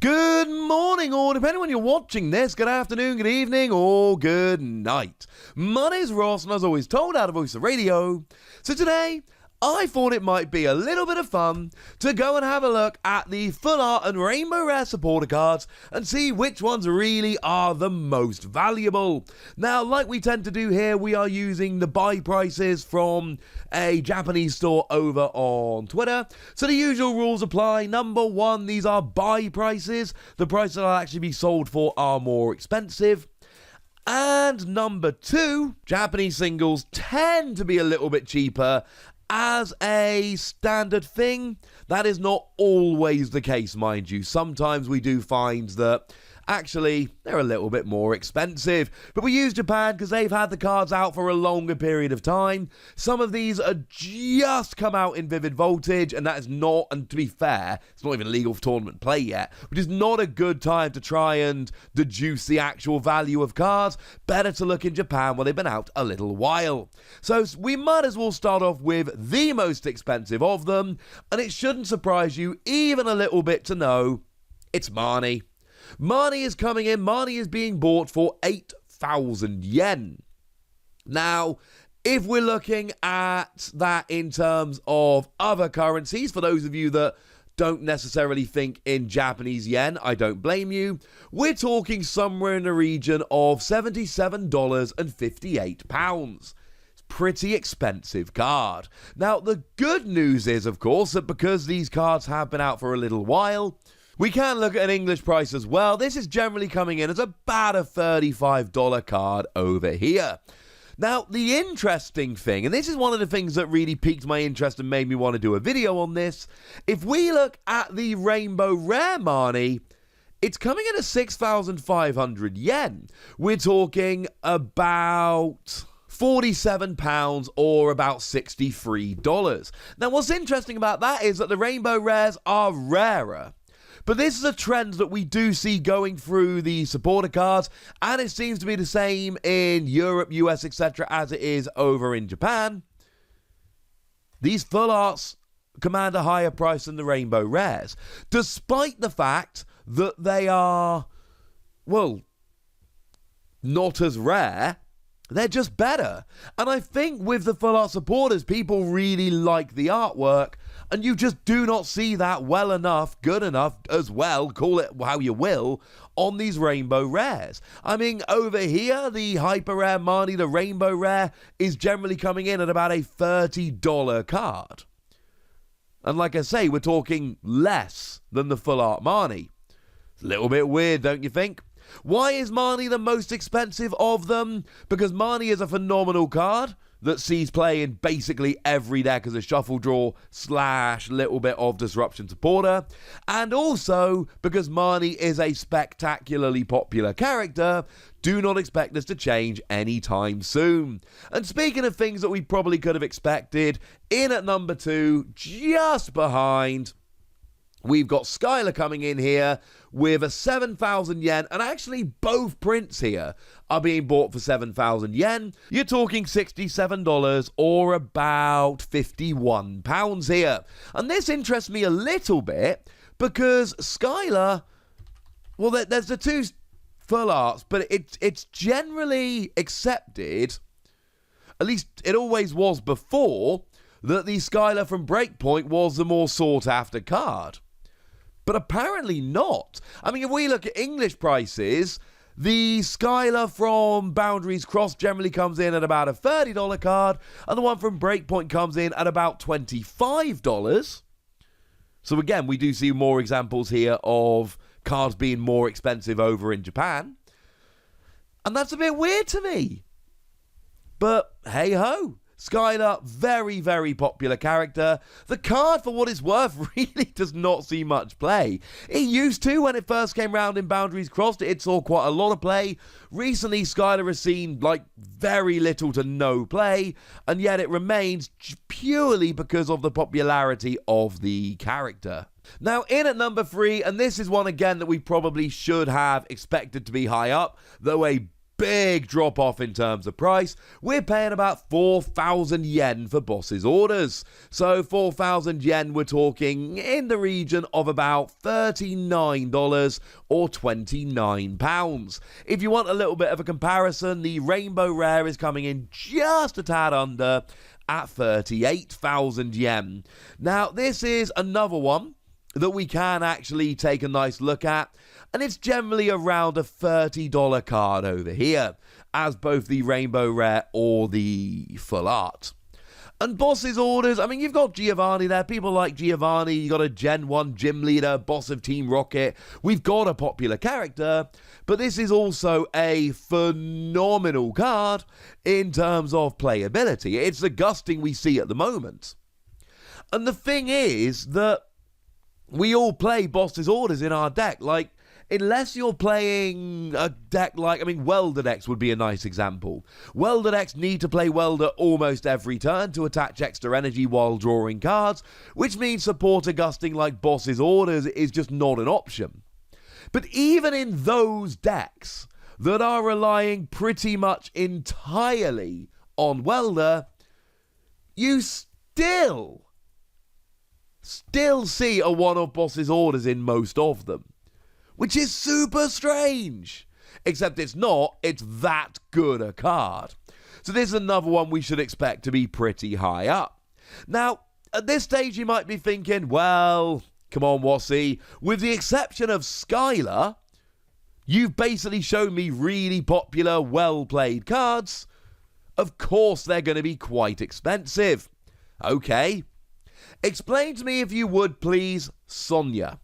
Good morning, or depending on when you're watching this, good afternoon, good evening, or good night. My name's Ross, and as always told out of Voice of Radio. So today, I thought it might be a little bit of fun to go and have a look at the full art and rainbow rare supporter cards and see which ones really are the most valuable. Now, like we tend to do here, we are using the buy prices from a Japanese store over on Twitter. So the usual rules apply. Number one, these are buy prices. The prices that will actually be sold for are more expensive. And number two, Japanese singles tend to be a little bit cheaper. As a standard thing, that is not always the case, mind you. Sometimes we do find that actually they're a little bit more expensive. But we use Japan because they've had the cards out for a longer period of time. Some of these are just come out in Vivid Voltage, and that is not, and to be fair, it's not even legal for tournament play yet, which is not a good time to try and deduce the actual value of cards. Better to look in Japan where they've been out a little while. So we might as well start off with the most expensive of them, and it shouldn't surprise you even a little bit to know it's Marnie. Marnie is coming in. Marnie is being bought for 8,000 yen. Now, if we're looking at that in terms of other currencies, for those of you that don't necessarily think in Japanese yen, I don't blame you. We're talking somewhere in the region of £77.58. Pretty expensive card. Now, the good news is, of course, that because these cards have been out for a little while, we can look at an English price as well. This is generally coming in as about a $35 card over here. Now, the interesting thing, and this is one of the things that really piqued my interest and made me want to do a video on this, if we look at the Rainbow Rare Marnie, it's coming in at 6,500 yen. We're talking about £47 or about $63. Now, what's interesting about that is that the Rainbow Rares are rarer. But this is a trend that we do see going through the supporter cards, and it seems to be the same in Europe, US, etc. as it is over in Japan. These full arts command a higher price than the Rainbow Rares, despite the fact that they are, well, not as rare. They're just better. And I think with the full art supporters, people really like the artwork, and you just do not see that well enough, good enough as well, call it how you will, on these Rainbow Rares. I mean, over here, the Hyper Rare Marnie, the Rainbow Rare, is generally coming in at about a $30 card. And like I say, we're talking less than the full art Marnie. It's a little bit weird, don't you think? Why is Marnie the most expensive of them? Because Marnie is a phenomenal card that sees play in basically every deck as a shuffle draw / little bit of disruption supporter. And also because Marnie is a spectacularly popular character, do not expect this to change anytime soon. And speaking of things that we probably could have expected, in at number 2, just behind, we've got Skylar coming in here with a 7,000 yen, and actually both prints here are being bought for 7,000 yen. You're talking $67 or about £51 here. And this interests me a little bit because Skylar, well, there's the two full arts, but it's generally accepted, at least it always was before, that the Skylar from Breakpoint was the more sought after card. But apparently not. I mean, if we look at English prices, the Skylar from Boundaries Crossed generally comes in at about a $30 card, and the one from Breakpoint comes in at about $25. So again, we do see more examples here of cards being more expensive over in Japan. And that's a bit weird to me. But hey-ho. Skylar, very, very popular character. The card, for what it's worth, really does not see much play. It used to when it first came round in Boundaries Crossed. It saw quite a lot of play. Recently, Skylar has seen, very little to no play, and yet it remains purely because of the popularity of the character. Now, in at number 3, and this is one again that we probably should have expected to be high up, though a big drop off in terms of price. We're paying about 4,000 yen for Boss's Orders. So 4,000 yen, we're talking in the region of about $39 or £29. If you want a little bit of a comparison, the Rainbow Rare is coming in just a tad under at 38,000 yen. Now, this is another one that we can actually take a nice look at, and it's generally around a $30 card over here, as both the Rainbow Rare or the Full Art. And Boss's Orders, I mean, you've got Giovanni there. People like Giovanni. You got a Gen 1 gym leader, boss of Team Rocket. We've got a popular character, but this is also a phenomenal card in terms of playability. It's the gusting we see at the moment. And the thing is that we all play Boss's Orders in our deck. Like, unless you're playing a deck like, I mean, Welder decks would be a nice example. Welder decks need to play Welder almost every turn to attach extra energy while drawing cards, which means supporter gusting like Boss's Orders is just not an option. But even in those decks that are relying pretty much entirely on Welder, you still see a one-off Boss's Orders in most of them, which is super strange. Except it's not, it's that good a card. So this is another one we should expect to be pretty high up. Now, at this stage you might be thinking, well, come on Wassy, with the exception of Skylar, you've basically shown me really popular, well-played cards. Of course they're going to be quite expensive. Okay. Explain to me, if you would please, Sonia.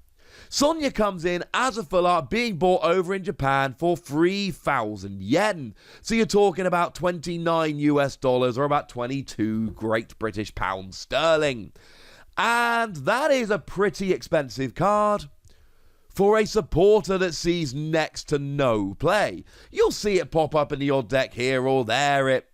Sonia comes in as a full art being bought over in Japan for 3,000 yen. So you're talking about 29 US dollars or about 22 Great British pounds sterling. And that is a pretty expensive card for a supporter that sees next to no play. You'll see it pop up in the odd deck here or there. It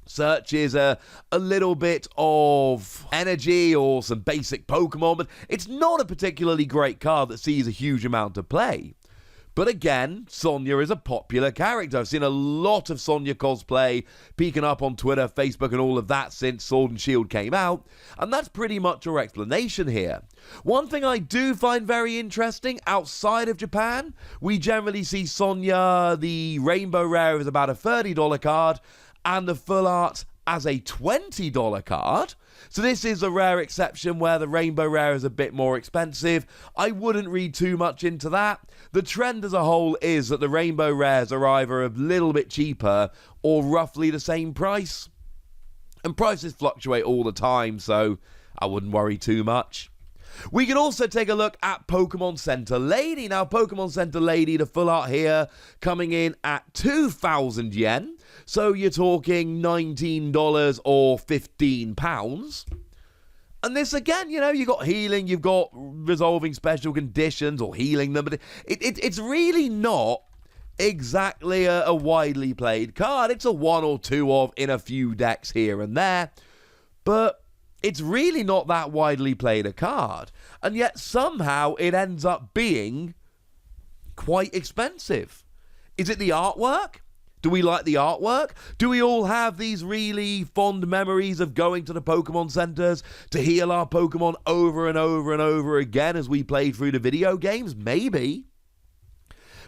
searches a little bit of energy or some basic Pokémon, but it's not a particularly great card that sees a huge amount of play. But again, Sonia is a popular character. I've seen a lot of Sonia cosplay peeking up on Twitter, Facebook, and all of that since Sword and Shield came out, and that's pretty much our explanation here. One thing I do find very interesting, outside of Japan, we generally see Sonia, the Rainbow Rare, is about a $30 card, and the Full Art as a $20 card. So this is a rare exception where the Rainbow Rare is a bit more expensive. I wouldn't read too much into that. The trend as a whole is that the Rainbow Rares are either a little bit cheaper or roughly the same price. And prices fluctuate all the time, so I wouldn't worry too much. We can also take a look at Pokémon Center Lady. Now, Pokémon Center Lady, the Full Art here, coming in at 2,000 yen. So you're talking $19 or £15. And this, again, you know, you've got healing, you've got resolving special conditions or healing them, but it's really not exactly a widely played card. It's a one or two of in a few decks here and there, but it's really not that widely played a card. And yet somehow it ends up being quite expensive. Is it the artwork? Do we like the artwork? Do we all have these really fond memories of going to the Pokemon centers to heal our Pokemon over and over and over again as we played through the video games? Maybe.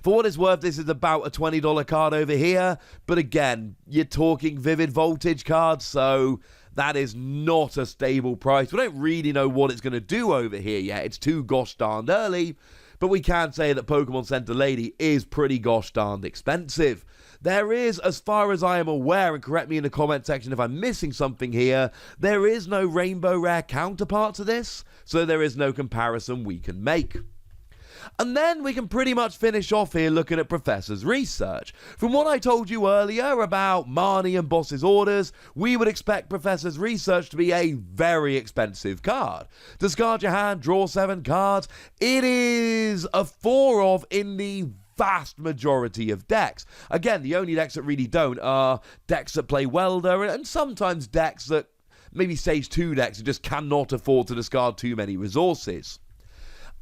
For what it's worth, this is about a $20 card over here. But again, you're talking Vivid Voltage cards, so that is not a stable price. We don't really know what it's going to do over here yet. It's too gosh darned early. But we can say that Pokemon Center Lady is pretty gosh darned expensive. There is, as far as I am aware, and correct me in the comment section if I'm missing something here, there is no Rainbow Rare counterpart to this, so there is no comparison we can make. And then we can pretty much finish off here looking at Professor's research. From what I told you earlier about Marnie and Boss's Orders, we would expect Professor's research to be a very expensive card. Discard your hand, draw 7 cards. It is a 4 of in the vast majority of decks. Again, the only decks that really don't are decks that play Welder, and sometimes decks that, maybe Stage 2 decks, that just cannot afford to discard too many resources.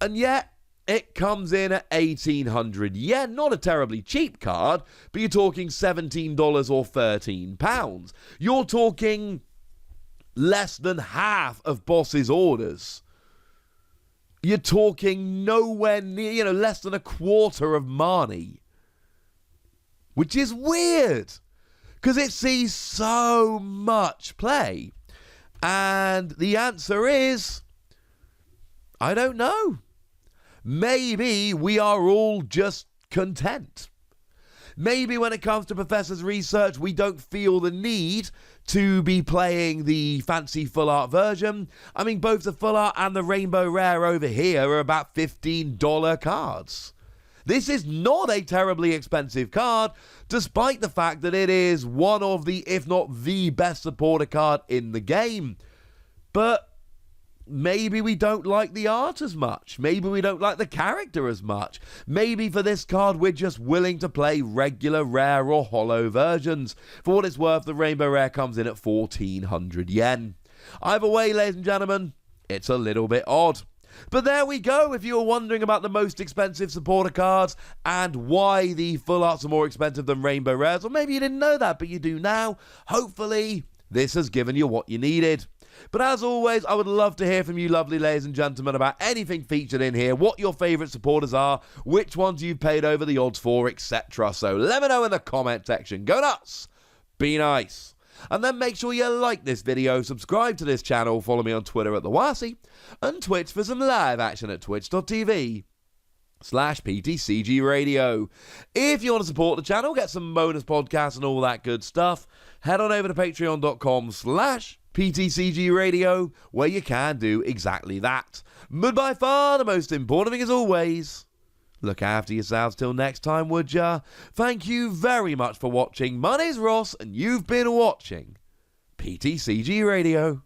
And yet, it comes in at 1,800 yen. Not a terribly cheap card, but you're talking $17 or £13. You're talking less than half of Boss's orders. You're talking nowhere near, less than a quarter of Marnie. Which is weird, because it sees so much play. And the answer is, I don't know. Maybe we are all just content. Maybe when it comes to Professor's research, we don't feel the need to be playing the fancy full art version. I mean, both the full art and the Rainbow Rare over here are about $15 cards. This is not a terribly expensive card, despite the fact that it is one of the, if not the best supporter card in the game. But maybe we don't like the art as much. Maybe we don't like the character as much. Maybe for this card we're just willing to play regular rare or holo versions. For what it's worth, the Rainbow Rare comes in at 1,400 yen. Either way, ladies and gentlemen, it's a little bit odd. But there we go. If you were wondering about the most expensive supporter cards and why the full arts are more expensive than Rainbow Rares, or maybe you didn't know that, but you do now, hopefully this has given you what you needed. But as always, I would love to hear from you lovely ladies and gentlemen about anything featured in here, what your favourite supporters are, which ones you've paid over the odds for, etc. So let me know in the comment section. Go nuts! Be nice! And then make sure you like this video, subscribe to this channel, follow me on Twitter at TheWasi, and Twitch for some live action at twitch.tv/PTCG Radio. If you want to support the channel, get some bonus podcasts and all that good stuff, head on over to patreon.com/PTCG Radio, where you can do exactly that. But by far the most important thing as always, look after yourselves till next time, would ya? Thank you very much for watching. My name's Ross, and you've been watching PTCG Radio.